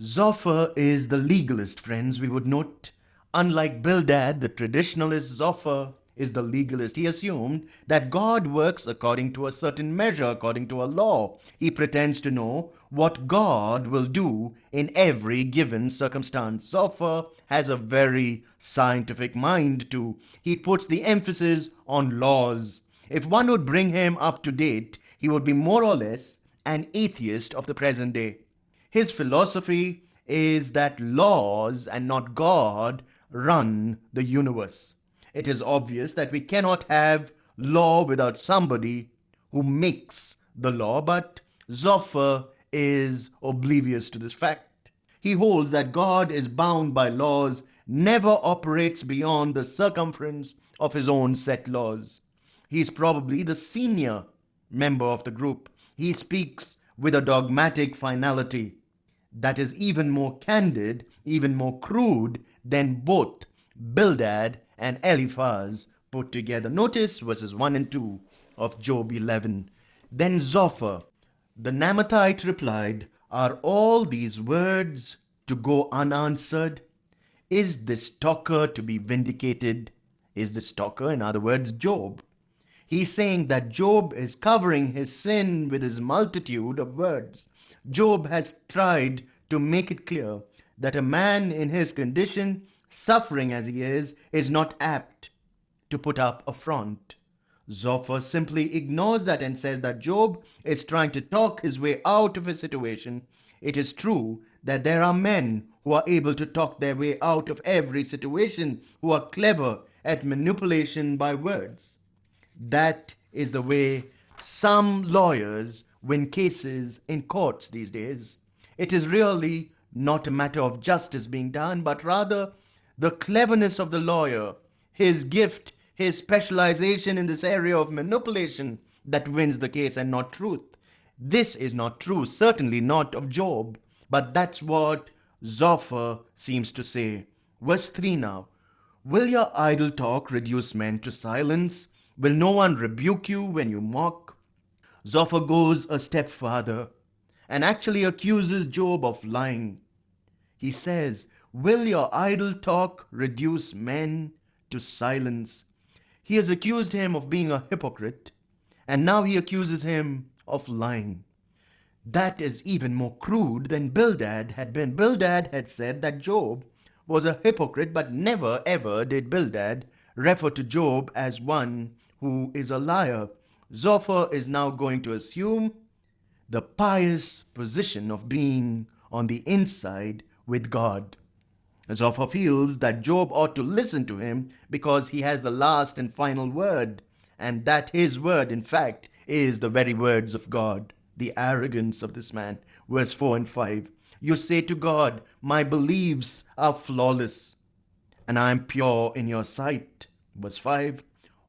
Zophar is the legalist, friends, we would note. Unlike Bildad, the traditionalist, Zophar is the legalist. He assumed that God works according to a certain measure, according to a law. He pretends to know what God will do in every given circumstance. Zophar has a very scientific mind too. He puts the emphasis on laws. If one would bring him up to date, he would be more or less an atheist of the present day. His philosophy is that laws and not God run the universe. It is obvious that we cannot have law without somebody who makes the law, but Zophar is oblivious to this fact. He holds that God is bound by laws, never operates beyond the circumference of his own set laws. He is probably the senior member of the group. He speaks with a dogmatic finality that is even more candid, even more crude than both Bildad and Eliphaz put together. Notice verses 1 and 2 of Job 11. Then Zophar, the Naamathite, replied, "Are all these words to go unanswered? Is this talker to be vindicated?" Is this talker, in other words, Job? He's saying that Job is covering his sin with his multitude of words. Job has tried to make it clear that a man in his condition, suffering as he is not apt to put up a front. Zophar simply ignores that and says that Job is trying to talk his way out of his situation. It is true that there are men who are able to talk their way out of every situation, who are clever at manipulation by words. That is the way some lawyers win cases in courts these days. It is really not a matter of justice being done, but rather the cleverness of the lawyer, his gift, his specialization in this area of manipulation that wins the case and not truth. This is not true, certainly not of Job, but that's what Zophar seems to say. Verse 3 now. Will your idle talk reduce men to silence? Will no one rebuke you when you mock? Zophar goes a step farther and actually accuses Job of lying. He says, will your idle talk reduce men to silence? He has accused him of being a hypocrite, and now he accuses him of lying. That is even more crude than Bildad had been. Bildad had said that Job was a hypocrite, but never ever did Bildad refer to Job as one who is a liar. Zophar is now going to assume the pious position of being on the inside with God. Zophar feels that Job ought to listen to him because he has the last and final word, and that his word, in fact, is the very words of God. The arrogance of this man. Verse 4 and 5. You say to God, my beliefs are flawless, and I am pure in your sight. Verse 5.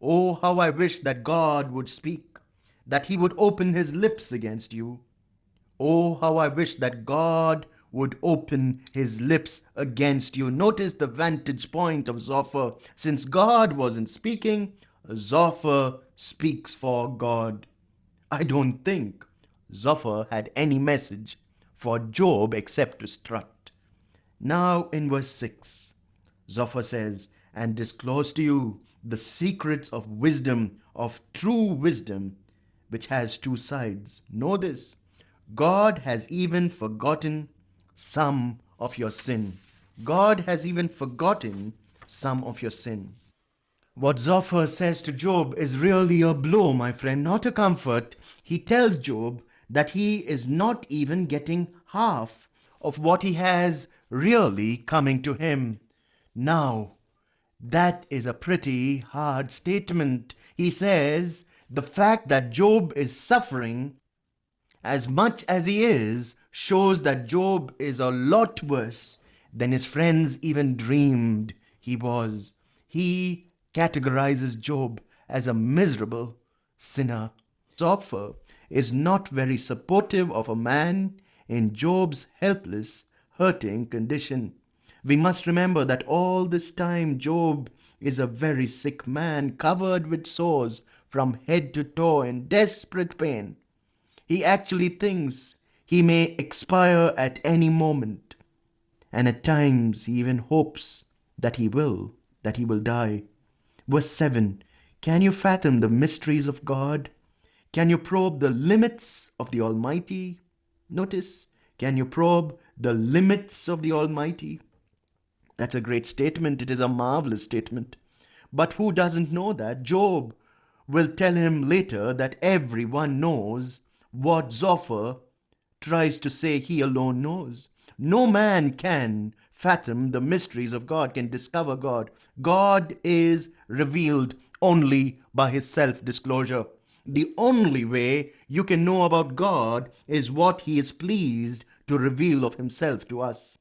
Oh, how I wish that God would speak, that he would open his lips against you. Oh, how I wish that God would open his lips against you. Notice the vantage point of Zophar. Since God wasn't speaking, Zophar speaks for God. I don't think Zophar had any message for Job except to strut. Now in verse 6, Zophar says, and disclose to you the secrets of wisdom, of true wisdom, which has two sides. Know this, God has even forgotten some of your sin. God has even forgotten some of your sin. What Zophar says to Job is really a blow, my friend, not a comfort. He tells Job that he is not even getting half of what he has really coming to him. Now, that is a pretty hard statement. He says the fact that Job is suffering as much as he is shows that Job is a lot worse than his friends even dreamed he was. He categorizes Job as a miserable sinner. Zophar is not very supportive of a man in Job's helpless, hurting condition. We must remember that all this time Job is a very sick man, covered with sores from head to toe in desperate pain. He actually thinks he may expire at any moment. And at times he even hopes that he will die. Verse 7. Can you fathom the mysteries of God? Can you probe the limits of the Almighty? Notice, can you probe the limits of the Almighty? That's a great statement. It is a marvelous statement. But who doesn't know that? Job will tell him later that everyone knows what Zophar tries to say he alone knows. No man can fathom the mysteries of God, can discover God. God is revealed only by his self-disclosure. The only way you can know about God is what he is pleased to reveal of himself to us.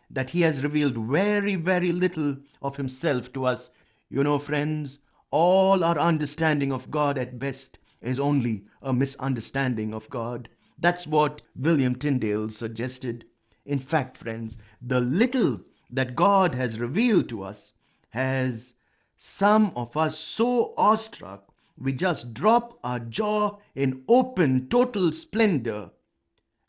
That he has revealed very, very little of himself to us. You know, friends, all our understanding of God at best is only a misunderstanding of God. That's what William Tyndale suggested. In fact, friends, the little that God has revealed to us has some of us so awestruck we just drop our jaw in open total splendor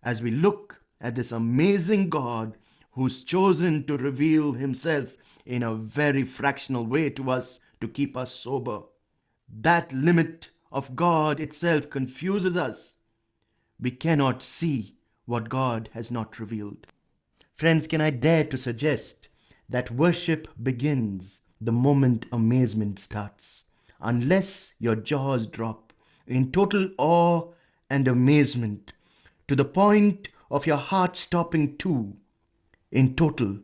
as we look at this amazing God who's chosen to reveal himself in a very fractional way to us to keep us sober. That limit of God itself confuses us. We cannot see what God has not revealed. Friends, can I dare to suggest that worship begins the moment amazement starts? Unless your jaws drop in total awe and amazement to the point of your heart stopping too, in total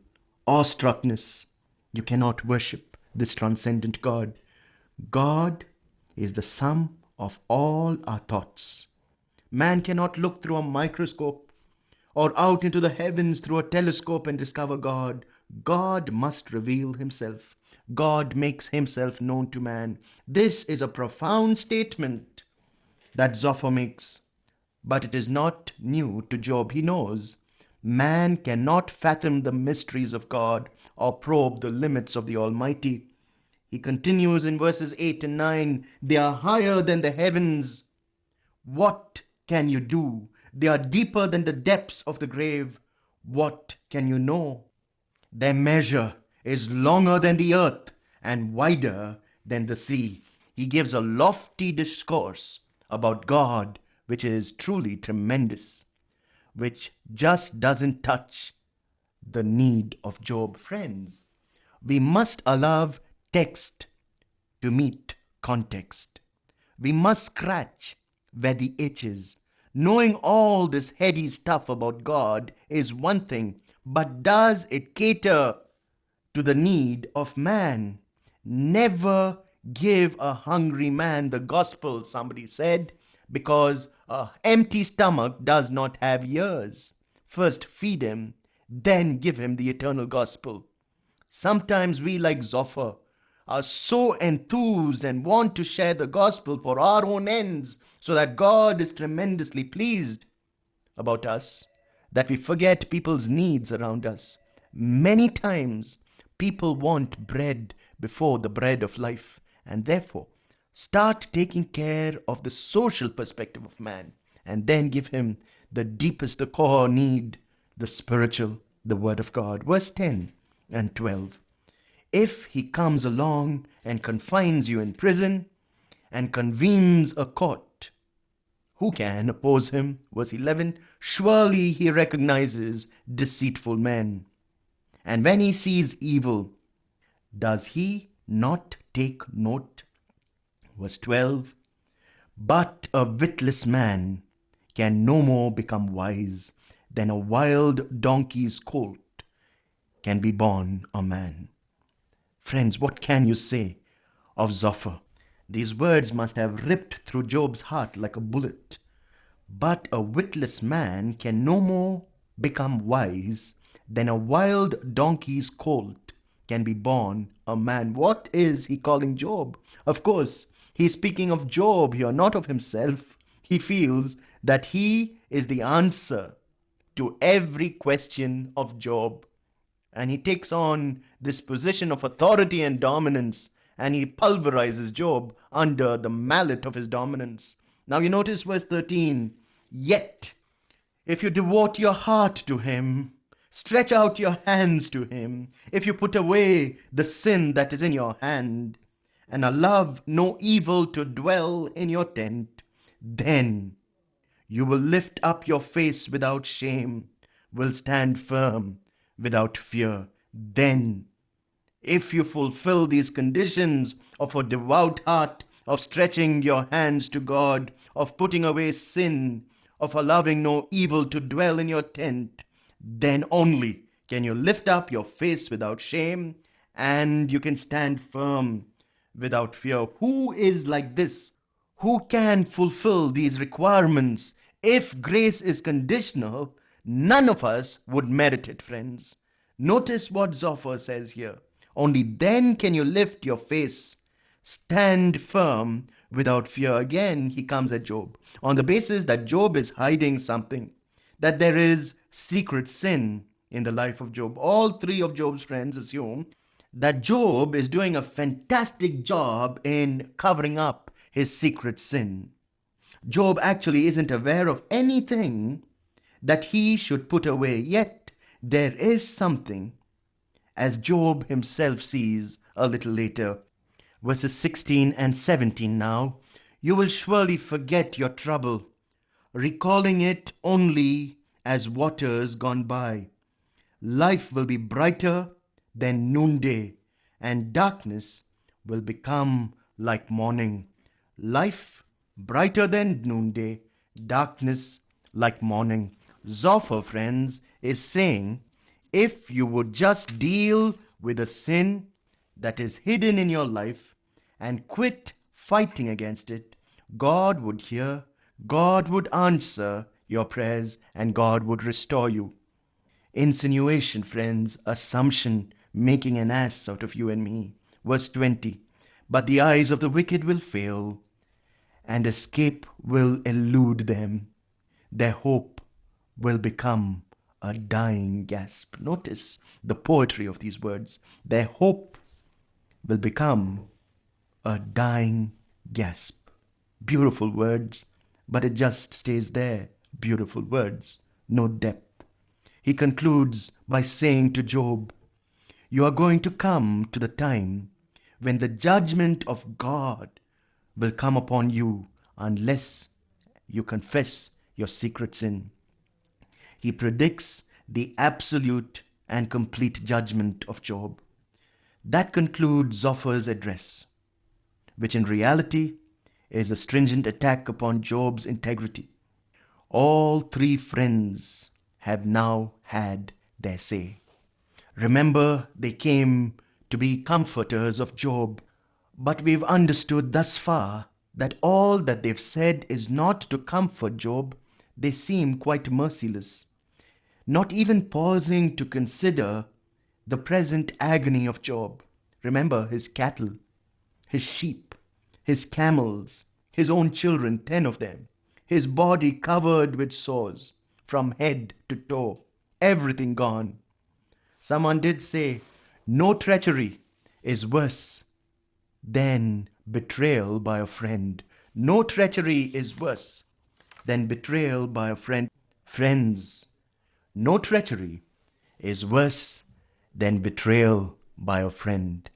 awestruckness, you cannot worship this transcendent God. God is the sum of all our thoughts. Man cannot look through a microscope or out into the heavens through a telescope and discover God. God must reveal himself. God makes himself known to man. This is a profound statement that Zophar makes, but it is not new to Job. He knows man cannot fathom the mysteries of God or probe the limits of the Almighty. He continues in verses 8 and 9, they are higher than the heavens. What can you do? They are deeper than the depths of the grave. What can you know? Their measure is longer than the earth and wider than the sea. He gives a lofty discourse about God, which is truly tremendous, which just doesn't touch the need of Job. Friends, we must allow text to meet context. We must scratch where the itch is. Knowing all this heady stuff about God is one thing, but does it cater to the need of man? Never give a hungry man the gospel, somebody said, because an empty stomach does not have ears. First feed him, then give him the eternal gospel. Sometimes we, like Zophar, are so enthused and want to share the gospel for our own ends so that God is tremendously pleased about us that we forget people's needs around us. Many times people want bread before the bread of life, and therefore start taking care of the social perspective of man and then give him the deepest, the core need, the spiritual, the word of God. Verse 10 and 12. If he comes along and confines you in prison and convenes a court, who can oppose him? Verse 11. Surely he recognizes deceitful men. And when he sees evil, does he not take note? Verse 12. But a witless man can no more become wise than a wild donkey's colt can be born a man. Friends, what can you say of Zophar? These words must have ripped through Job's heart like a bullet. But a witless man can no more become wise than a wild donkey's colt can be born a man. What is he calling Job? Of course, he's speaking of Job here, not of himself. He feels that he is the answer to every question of Job. And he takes on this position of authority and dominance, and he pulverizes Job under the mallet of his dominance. Now you notice verse 13. Yet, if you devote your heart to him, Stretch out your hands to him. If you put away the sin that is in your hand, and allow no evil to dwell in your tent, then you will lift up your face without shame, will stand firm without fear. Then, if you fulfill these conditions of a devout heart, of stretching your hands to God, of putting away sin, of allowing no evil to dwell in your tent, then only can you lift up your face without shame, and you can stand firm without fear. Who is like this? Who can fulfill these requirements? If grace is conditional, none of us would merit it, friends. Notice what Zophar says here. Only then can you lift your face, stand firm without fear. Again, he comes at Job on the basis that Job is hiding something, that there is secret sin in the life of Job. All three of Job's friends assume that Job is doing a fantastic job in covering up his secret sin. Job actually isn't aware of anything that he should put away, yet there is something, as Job himself sees a little later. Verses 16 and 17 now. You will surely forget your trouble, recalling it only as waters gone by. Life will be brighter than noonday, and darkness will become like morning. Life brighter than noonday, darkness like morning. Zophar, friends, is saying, if you would just deal with the sin that is hidden in your life and quit fighting against it, God would hear, God would answer your prayers, and God would restore you. Insinuation, friends, assumption, making an ass out of you and me. Verse 20, but the eyes of the wicked will fail, and escape will elude them. Their hope will become a dying gasp. Notice the poetry of these words. Their hope will become a dying gasp. Beautiful words, but it just stays there. Beautiful words, no depth. He concludes by saying to Job, you are going to come to the time when the judgment of God will come upon you unless you confess your secret sin. He predicts the absolute and complete judgment of Job. That concludes Zophar's address, which in reality is a stringent attack upon Job's integrity. All three friends have now had their say. Remember, they came to be comforters of Job, but we've understood thus far that all that they've said is not to comfort Job. They seem quite merciless, not even pausing to consider the present agony of Job. Remember his cattle, his sheep, his camels, his own children, 10 of them, his body covered with sores from head to toe, everything gone. Someone did say, no treachery is worse than betrayal by a friend. No treachery is worse than betrayal by a friend. Friends, no treachery is worse than betrayal by a friend.